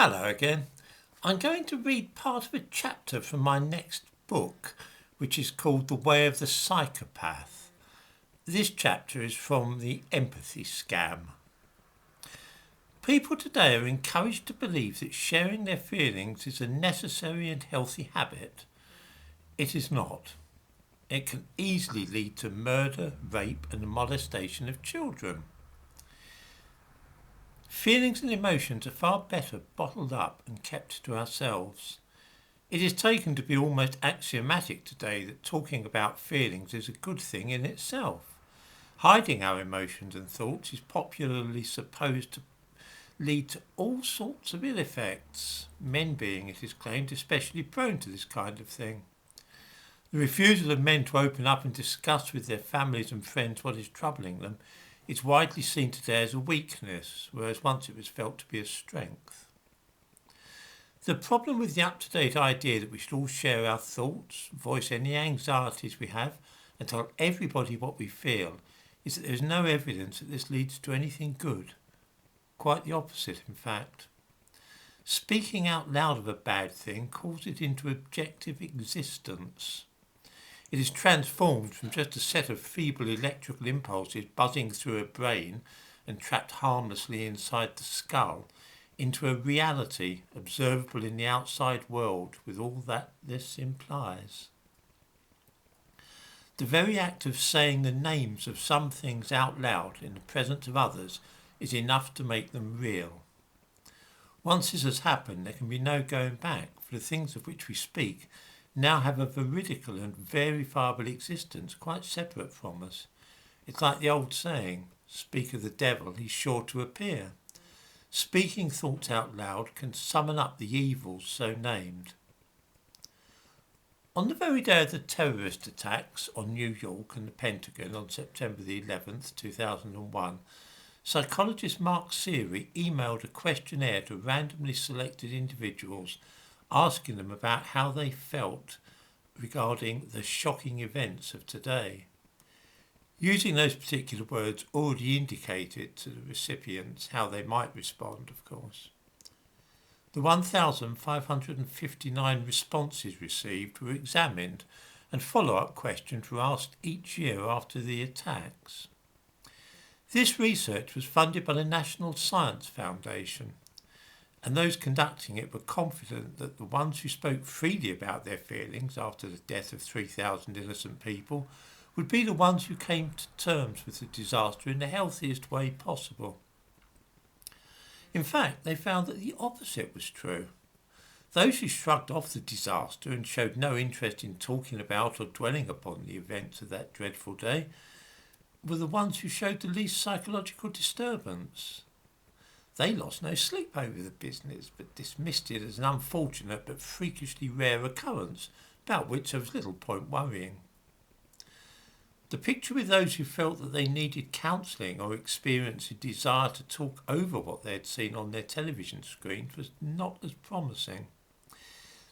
Hello again. I'm going to read part of a chapter from my next book, which is called The Way of the Psychopath. This chapter is from the Empathy Scam. People today are encouraged to believe that sharing their feelings is a necessary and healthy habit. It is not. It can easily lead to murder, rape, and the molestation of children. Feelings and emotions are far better bottled up and kept to ourselves. It is taken to be almost axiomatic today that talking about feelings is a good thing in itself. Hiding our emotions and thoughts is popularly supposed to lead to all sorts of ill effects, men being, it is claimed, especially prone to this kind of thing. The refusal of men to open up and discuss with their families and friends what is troubling them is widely seen today as a weakness, whereas once it was felt to be a strength. The problem with the up-to-date idea that we should all share our thoughts, voice any anxieties we have, and tell everybody what we feel is that there is no evidence that this leads to anything good. Quite the opposite, in fact. Speaking out loud of a bad thing calls it into objective existence. It is transformed from just a set of feeble electrical impulses buzzing through a brain and trapped harmlessly inside the skull into a reality observable in the outside world with all that this implies. The very act of saying the names of some things out loud in the presence of others is enough to make them real. Once this has happened, there can be no going back, for the things of which we speak now have a veridical and verifiable existence quite separate from us. It's like the old saying, speak of the devil, he's sure to appear. Speaking thoughts out loud can summon up the evils so named. On the very day of the terrorist attacks on New York and the Pentagon on September the 11th, 2001, psychologist Mark Seary emailed a questionnaire to randomly selected individuals asking them about how they felt regarding the shocking events of today. Using those particular words already indicated to the recipients how they might respond, of course. The 1,559 responses received were examined and follow-up questions were asked each year after the attacks. This research was funded by the National Science Foundation, and those conducting it were confident that the ones who spoke freely about their feelings after the death of 3,000 innocent people would be the ones who came to terms with the disaster in the healthiest way possible. In fact, they found that the opposite was true. Those who shrugged off the disaster and showed no interest in talking about or dwelling upon the events of that dreadful day were the ones who showed the least psychological disturbance. They lost no sleep over the business, but dismissed it as an unfortunate but freakishly rare occurrence, about which there was little point worrying. The picture with those who felt that they needed counselling or experienced a desire to talk over what they had seen on their television screens was not as promising.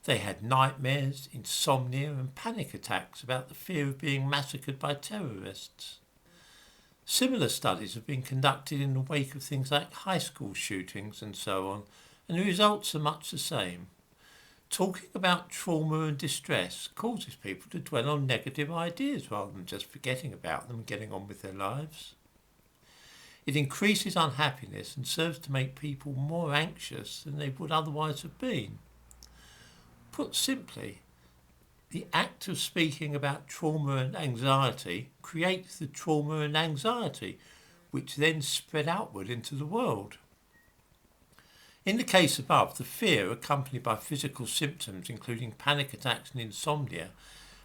They had nightmares, insomnia and panic attacks about the fear of being massacred by terrorists. Similar studies have been conducted in the wake of things like high school shootings and so on, and the results are much the same. Talking about trauma and distress causes people to dwell on negative ideas rather than just forgetting about them and getting on with their lives. It increases unhappiness and serves to make people more anxious than they would otherwise have been. Put simply, the act of speaking about trauma and anxiety creates the trauma and anxiety, which then spread outward into the world. In the case above, the fear accompanied by physical symptoms including panic attacks and insomnia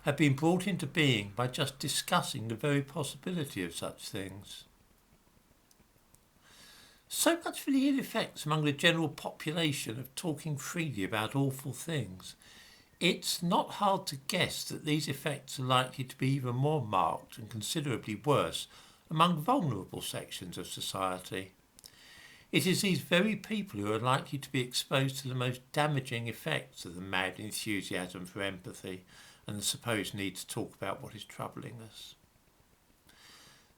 had been brought into being by just discussing the very possibility of such things. So much for the ill effects among the general population of talking freely about awful things. It's not hard to guess that these effects are likely to be even more marked and considerably worse among vulnerable sections of society. It is these very people who are likely to be exposed to the most damaging effects of the mad enthusiasm for empathy and the supposed need to talk about what is troubling us.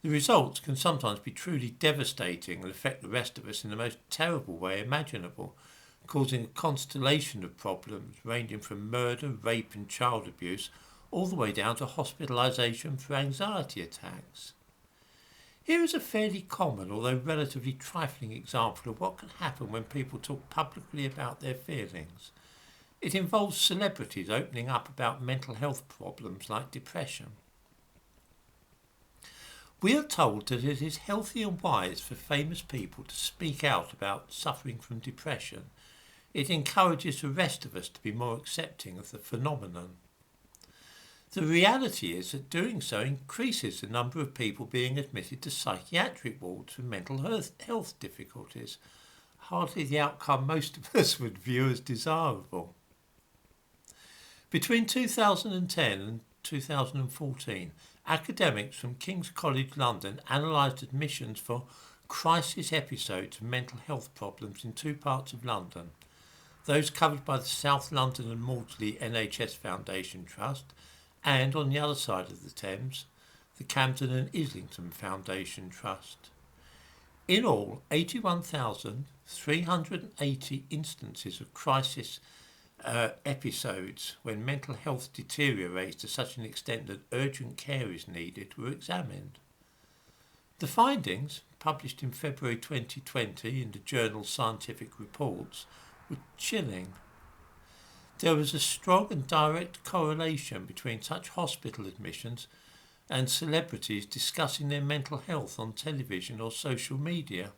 The results can sometimes be truly devastating and affect the rest of us in the most terrible way imaginable, causing a constellation of problems ranging from murder, rape and child abuse all the way down to hospitalisation for anxiety attacks. Here is a fairly common, although relatively trifling example of what can happen when people talk publicly about their feelings. It involves celebrities opening up about mental health problems like depression. We are told that it is healthy and wise for famous people to speak out about suffering from depression. It encourages the rest of us to be more accepting of the phenomenon. The reality is that doing so increases the number of people being admitted to psychiatric wards for mental health difficulties, hardly the outcome most of us would view as desirable. Between 2010 and 2014, academics from King's College London analysed admissions for crisis episodes of mental health problems in two parts of London, those covered by the South London and Maudsley NHS Foundation Trust, and on the other side of the Thames, the Camden and Islington Foundation Trust. In all, 81,380 instances of crisis episodes when mental health deteriorates to such an extent that urgent care is needed were examined. The findings, published in February 2020 in the journal Scientific Reports, were chilling. There was a strong and direct correlation between such hospital admissions and celebrities discussing their mental health on television or social media.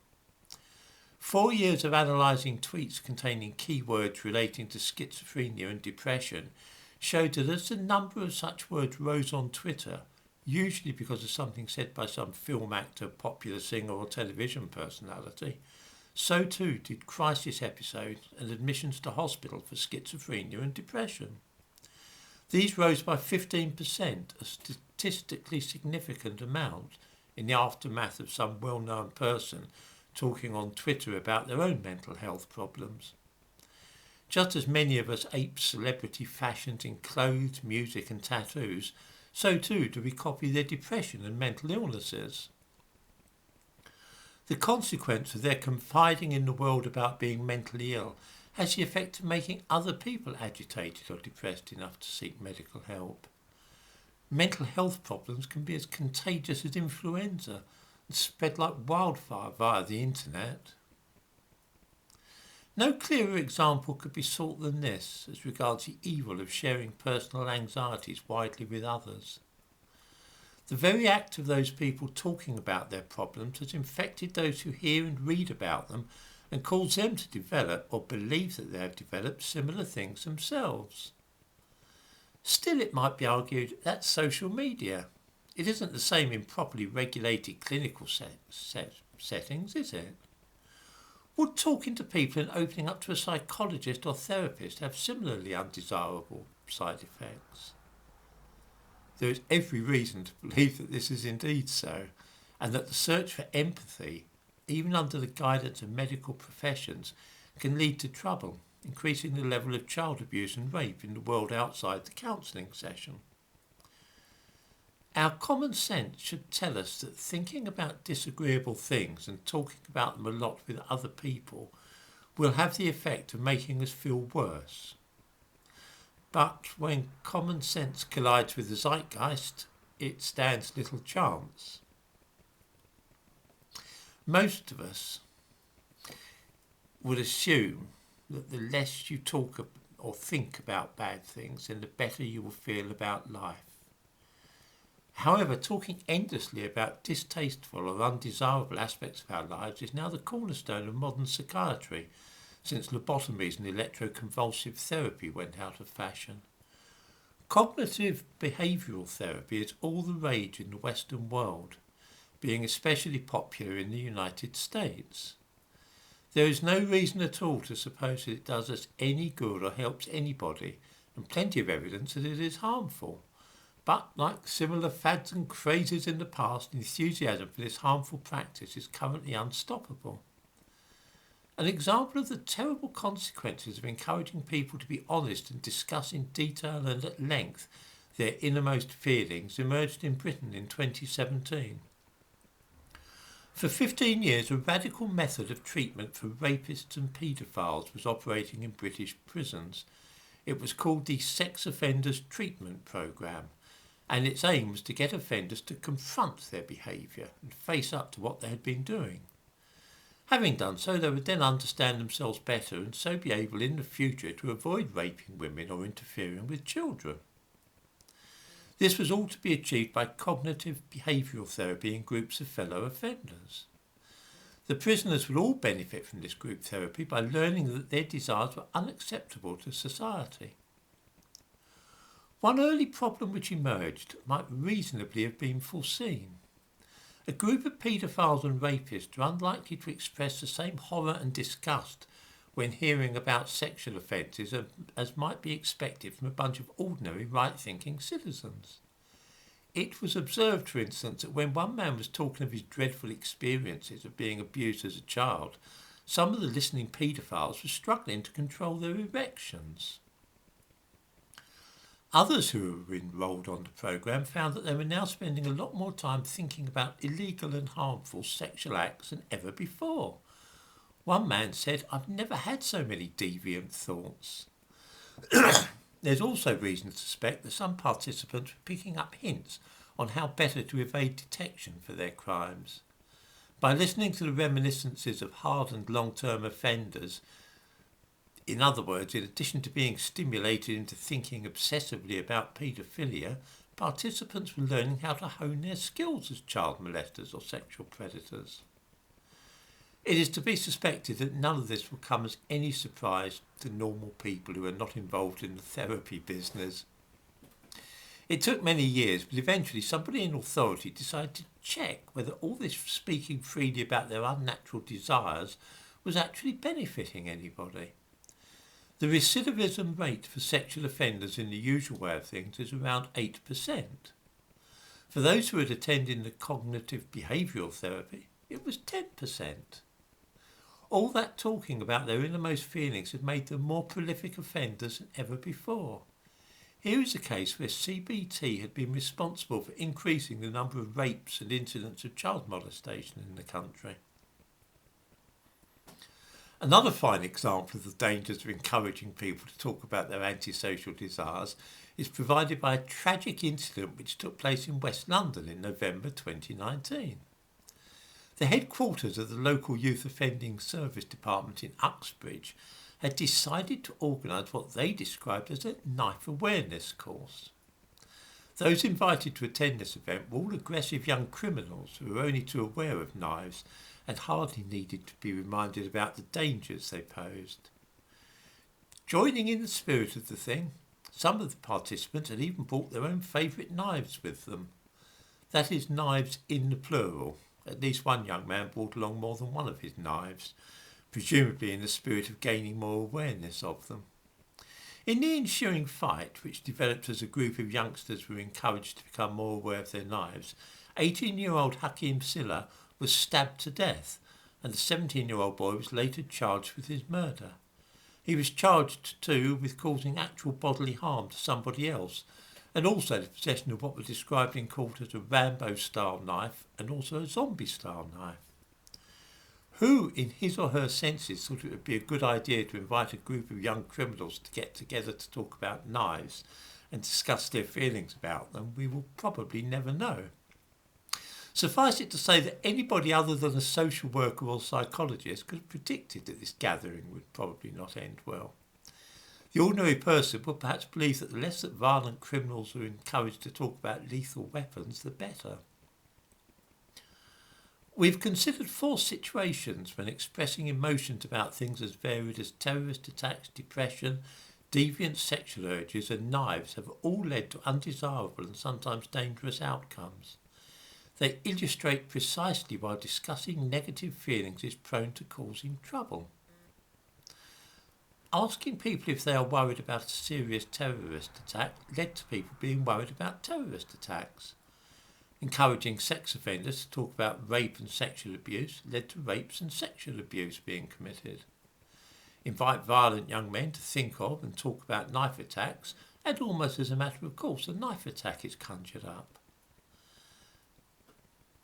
4 years of analysing tweets containing keywords relating to schizophrenia and depression showed that as the number of such words rose on Twitter, usually because of something said by some film actor, popular singer or television personality, so too did crisis episodes and admissions to hospital for schizophrenia and depression. These rose by 15%, a statistically significant amount, in the aftermath of some well-known person talking on Twitter about their own mental health problems. Just as many of us ape celebrity fashions in clothes, music and tattoos, so too do we copy their depression and mental illnesses. The consequence of their confiding in the world about being mentally ill has the effect of making other people agitated or depressed enough to seek medical help. Mental health problems can be as contagious as influenza and spread like wildfire via the internet. No clearer example could be sought than this as regards the evil of sharing personal anxieties widely with others. The very act of those people talking about their problems has infected those who hear and read about them and cause them to develop or believe that they have developed similar things themselves. Still, it might be argued that's social media. It isn't the same in properly regulated clinical settings, is it? Would talking to people and opening up to a psychologist or therapist have similarly undesirable side effects? There is every reason to believe that this is indeed so, and that the search for empathy, even under the guidance of medical professions, can lead to trouble, increasing the level of child abuse and rape in the world outside the counselling session. Our common sense should tell us that thinking about disagreeable things and talking about them a lot with other people will have the effect of making us feel worse. But when common sense collides with the zeitgeist, it stands little chance. Most of us would assume that the less you talk or think about bad things, then the better you will feel about life. However, talking endlessly about distasteful or undesirable aspects of our lives is now the cornerstone of modern psychiatry, since lobotomies and electroconvulsive therapy went out of fashion. Cognitive behavioural therapy is all the rage in the Western world, being especially popular in the United States. There is no reason at all to suppose that it does us any good or helps anybody, and plenty of evidence that it is harmful. But, like similar fads and crazes in the past, enthusiasm for this harmful practice is currently unstoppable. An example of the terrible consequences of encouraging people to be honest and discuss in detail and at length their innermost feelings emerged in Britain in 2017. For 15 years, a radical method of treatment for rapists and paedophiles was operating in British prisons. It was called the Sex Offenders Treatment Programme, and its aim was to get offenders to confront their behaviour and face up to what they had been doing. Having done so, they would then understand themselves better and so be able in the future to avoid raping women or interfering with children. This was all to be achieved by cognitive behavioural therapy in groups of fellow offenders. The prisoners would all benefit from this group therapy by learning that their desires were unacceptable to society. One early problem which emerged might reasonably have been foreseen. A group of paedophiles and rapists are unlikely to express the same horror and disgust when hearing about sexual offences as might be expected from a bunch of ordinary right-thinking citizens. It was observed, for instance, that when one man was talking of his dreadful experiences of being abused as a child, some of the listening paedophiles were struggling to control their erections. Others who were enrolled on the programme found that they were now spending a lot more time thinking about illegal and harmful sexual acts than ever before. One man said, "I've never had so many deviant thoughts." There's also reason to suspect that some participants were picking up hints on how better to evade detection for their crimes. By listening to the reminiscences of hardened long-term offenders, in other words, in addition to being stimulated into thinking obsessively about paedophilia, participants were learning how to hone their skills as child molesters or sexual predators. It is to be suspected that none of this will come as any surprise to normal people who are not involved in the therapy business. It took many years, but eventually somebody in authority decided to check whether all this speaking freely about their unnatural desires was actually benefiting anybody. The recidivism rate for sexual offenders in the usual way of things is around 8%. For those who had attended the cognitive behavioural therapy, it was 10%. All that talking about their innermost feelings had made them more prolific offenders than ever before. Here is a case where CBT had been responsible for increasing the number of rapes and incidents of child molestation in the country. Another fine example of the dangers of encouraging people to talk about their antisocial desires is provided by a tragic incident which took place in West London in November 2019. The headquarters of the local Youth Offending Service Department in Uxbridge had decided to organise what they described as a knife awareness course. Those invited to attend this event were all aggressive young criminals who were only too aware of knives and hardly needed to be reminded about the dangers they posed. Joining in the spirit of the thing, some of the participants had even brought their own favourite knives with them. That is, knives in the plural. At least one young man brought along more than one of his knives, presumably in the spirit of gaining more awareness of them. In the ensuing fight, which developed as a group of youngsters were encouraged to become more aware of their knives, 18-year-old Hakim Silla was stabbed to death, and the 17-year-old boy was later charged with his murder. He was charged too with causing actual bodily harm to somebody else, and also the possession of what was described in court as a Rambo-style knife and also a zombie-style knife. Who, in his or her senses, thought it would be a good idea to invite a group of young criminals to get together to talk about knives and discuss their feelings about them, we will probably never know. Suffice it to say that anybody other than a social worker or psychologist could have predicted that this gathering would probably not end well. The ordinary person would perhaps believe that the less that violent criminals are encouraged to talk about lethal weapons, the better. We've considered 4 situations when expressing emotions about things as varied as terrorist attacks, depression, deviant sexual urges and knives have all led to undesirable and sometimes dangerous outcomes. They illustrate precisely why discussing negative feelings is prone to causing trouble. Asking people if they are worried about a serious terrorist attack led to people being worried about terrorist attacks. Encouraging sex offenders to talk about rape and sexual abuse led to rapes and sexual abuse being committed. Invite violent young men to think of and talk about knife attacks, and almost as a matter of course a knife attack is conjured up.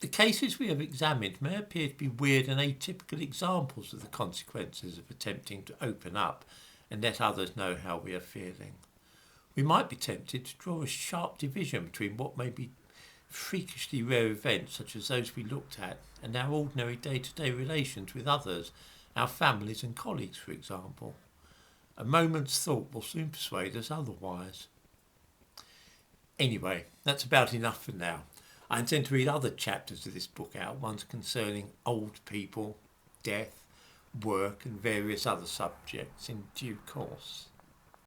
The cases we have examined may appear to be weird and atypical examples of the consequences of attempting to open up and let others know how we are feeling. We might be tempted to draw a sharp division between what may be freakishly rare events such as those we looked at and our ordinary day-to-day relations with others, our families and colleagues, for example. A moment's thought will soon persuade us otherwise. Anyway, that's about enough for now. I intend to read other chapters of this book out, ones concerning old people, death, work and various other subjects in due course.